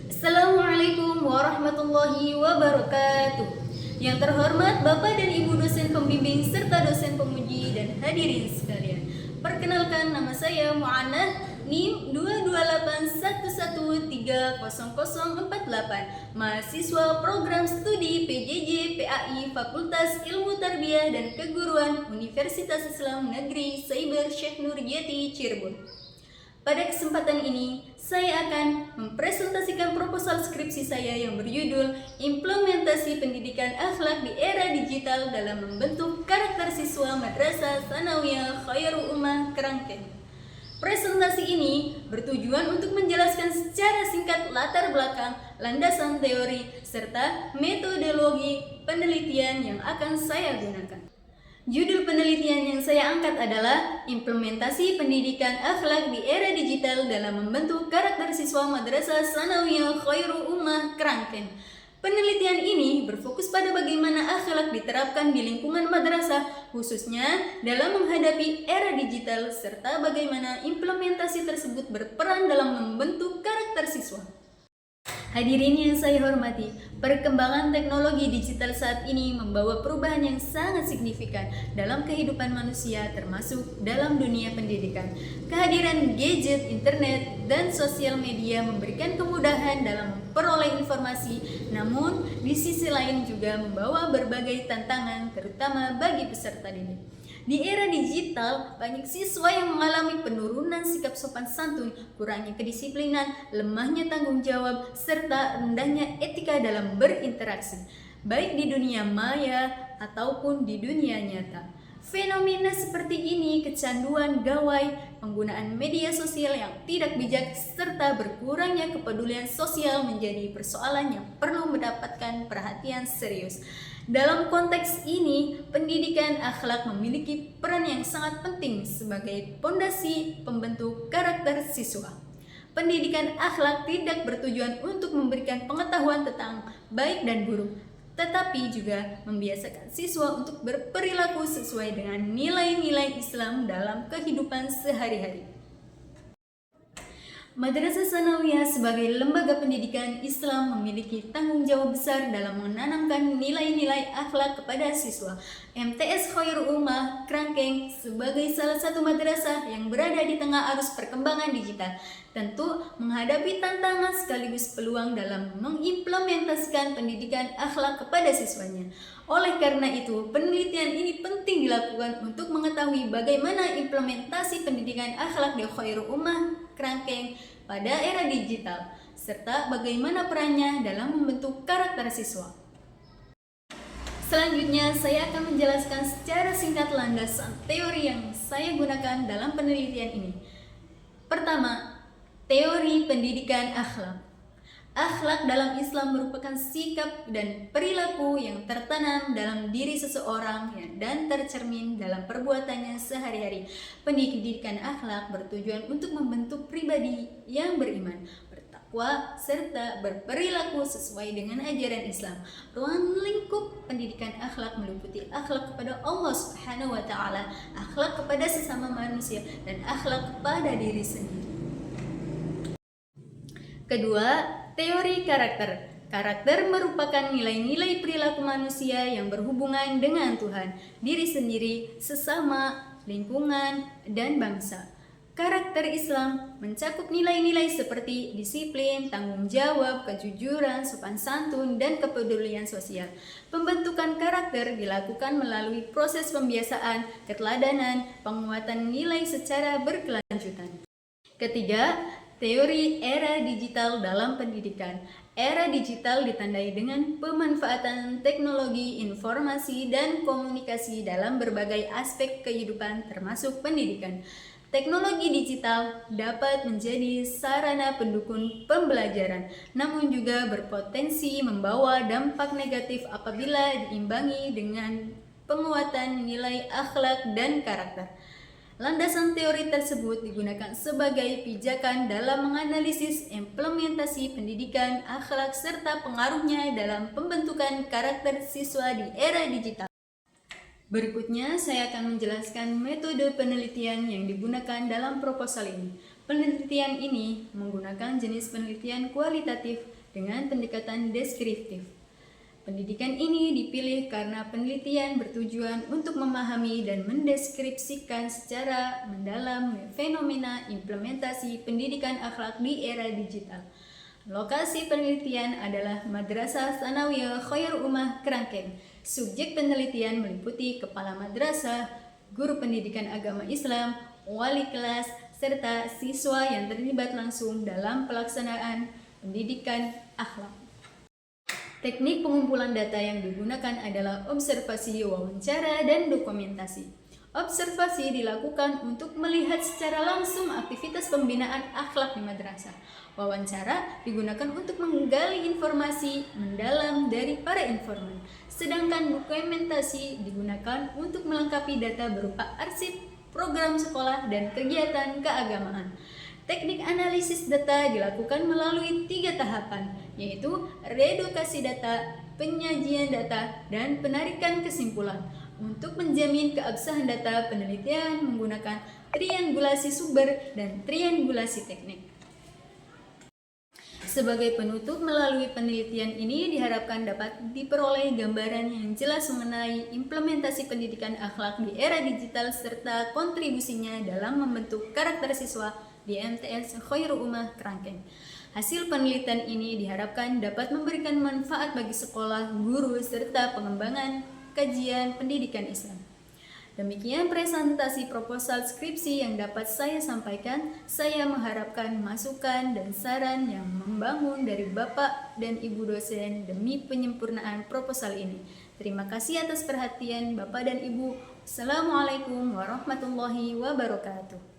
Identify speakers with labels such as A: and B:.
A: Assalamualaikum warahmatullahi wabarakatuh. Yang terhormat Bapak dan Ibu dosen pembimbing serta dosen pemuji dan hadirin sekalian. Perkenalkan, nama saya Mu'anah, NIM 22811300048, mahasiswa program studi PJJ PAI Fakultas Ilmu Tarbiyah dan Keguruan Universitas Islam Negeri Saiber Syekh Nurjati Cirebon. Pada kesempatan ini, saya akan mempresentasikan proposal skripsi saya yang berjudul Implementasi Pendidikan Akhlak di Era Digital dalam Membentuk Karakter Siswa Madrasah Tsanawiyah Khairul Ummah Kerangkeng. Presentasi ini bertujuan untuk menjelaskan secara singkat latar belakang, landasan teori, serta metodologi penelitian yang akan saya gunakan. Judul penelitian yang saya angkat adalah Implementasi Pendidikan Akhlak di Era Digital dalam Membentuk Karakter Siswa Madrasah Tsanawiyah Khairul Ummah Kerangkeng. Penelitian ini berfokus pada bagaimana akhlak diterapkan di lingkungan madrasah, khususnya dalam menghadapi era digital, serta bagaimana implementasi tersebut berperan dalam membentuk karakter siswa. Hadirin yang saya hormati, perkembangan teknologi digital saat ini membawa perubahan yang sangat signifikan dalam kehidupan manusia, termasuk dalam dunia pendidikan. Kehadiran gadget, internet, dan sosial media memberikan kemudahan dalam memperoleh informasi, namun di sisi lain juga membawa berbagai tantangan, terutama bagi peserta didik. Di era digital, banyak siswa yang mengalami penurunan sikap sopan santun, kurangnya kedisiplinan, lemahnya tanggung jawab, serta rendahnya etika dalam berinteraksi, baik di dunia maya ataupun di dunia nyata. Fenomena seperti ini, kecanduan gawai, penggunaan media sosial yang tidak bijak, serta berkurangnya kepedulian sosial menjadi persoalan yang perlu mendapatkan perhatian serius. Dalam konteks ini, pendidikan akhlak memiliki peran yang sangat penting sebagai pondasi pembentuk karakter siswa. Pendidikan akhlak tidak bertujuan untuk memberikan pengetahuan tentang baik dan buruk, tetapi juga membiasakan siswa untuk berperilaku sesuai dengan nilai-nilai Islam dalam kehidupan sehari-hari. Madrasah Tsanawiyah sebagai lembaga pendidikan Islam memiliki tanggung jawab besar dalam menanamkan nilai-nilai akhlak kepada siswa. MTS Khairul Ummah Kerangkeng sebagai salah satu madrasah yang berada di tengah arus perkembangan digital, tentu menghadapi tantangan sekaligus peluang dalam mengimplementasikan pendidikan akhlak kepada siswanya. Oleh karena itu, penelitian ini penting dilakukan untuk mengetahui bagaimana implementasi pendidikan akhlak di Khairul Ummah Kerangkeng pada era digital, serta bagaimana perannya dalam membentuk karakter siswa. Selanjutnya, saya akan menjelaskan secara singkat landasan teori yang saya gunakan dalam penelitian ini. Pertama, teori pendidikan akhlak. Akhlak dalam Islam merupakan sikap dan perilaku yang tertanam dalam diri seseorang dan tercermin dalam perbuatannya sehari-hari. Pendidikan akhlak bertujuan untuk membentuk pribadi yang beriman, bertakwa, serta berperilaku sesuai dengan ajaran Islam. Ruang lingkup pendidikan akhlak meliputi akhlak kepada Allah Subhanahu wa Ta'ala, akhlak kepada sesama manusia, dan akhlak kepada diri sendiri. Kedua, teori karakter. Karakter merupakan nilai-nilai perilaku manusia yang berhubungan dengan Tuhan, diri sendiri, sesama, lingkungan, dan bangsa. Karakter Islam mencakup nilai-nilai seperti disiplin, tanggung jawab, kejujuran, sopan santun, dan kepedulian sosial. Pembentukan karakter dilakukan melalui proses pembiasaan, keteladanan, penguatan nilai secara berkelanjutan. Ketiga, teori era digital dalam pendidikan. Era digital ditandai dengan pemanfaatan teknologi informasi dan komunikasi dalam berbagai aspek kehidupan termasuk pendidikan. Teknologi digital dapat menjadi sarana pendukung pembelajaran, namun juga berpotensi membawa dampak negatif apabila diimbangi dengan penguatan nilai akhlak dan karakter. Landasan teori tersebut digunakan sebagai pijakan dalam menganalisis implementasi pendidikan akhlak serta pengaruhnya dalam pembentukan karakter siswa di era digital. Berikutnya, saya akan menjelaskan metode penelitian yang digunakan dalam proposal ini. Penelitian ini menggunakan jenis penelitian kualitatif dengan pendekatan deskriptif. Pendidikan ini dipilih karena penelitian bertujuan untuk memahami dan mendeskripsikan secara mendalam fenomena implementasi pendidikan akhlak di era digital. Lokasi penelitian adalah Madrasah Tsanawiyah Khairul Ummah Kerangkeng. Subjek penelitian meliputi kepala madrasah, guru pendidikan agama Islam, wali kelas, serta siswa yang terlibat langsung dalam pelaksanaan pendidikan akhlak. Teknik pengumpulan data yang digunakan adalah observasi, wawancara, dan dokumentasi. Observasi dilakukan untuk melihat secara langsung aktivitas pembinaan akhlak di madrasah. Wawancara digunakan untuk menggali informasi mendalam dari para informan. Sedangkan dokumentasi digunakan untuk melengkapi data berupa arsip, program sekolah, dan kegiatan keagamaan. Teknik analisis data dilakukan melalui 3 tahapan, yaitu reedukasi data, penyajian data, dan penarikan kesimpulan. Untuk menjamin keabsahan data, penelitian menggunakan triangulasi sumber dan triangulasi teknik. Sebagai penutup, melalui penelitian ini diharapkan dapat diperoleh gambaran yang jelas mengenai implementasi pendidikan akhlak di era digital serta kontribusinya dalam membentuk karakter siswa di MTS Khairul Ummah Kerangkeng. Hasil penelitian ini diharapkan dapat memberikan manfaat bagi sekolah, guru, serta pengembangan kajian pendidikan Islam. Demikian presentasi proposal skripsi yang dapat saya sampaikan. Saya mengharapkan masukan dan saran yang membangun dari Bapak dan Ibu dosen demi penyempurnaan proposal ini. Terima kasih atas perhatian Bapak dan Ibu. Assalamualaikum warahmatullahi wabarakatuh.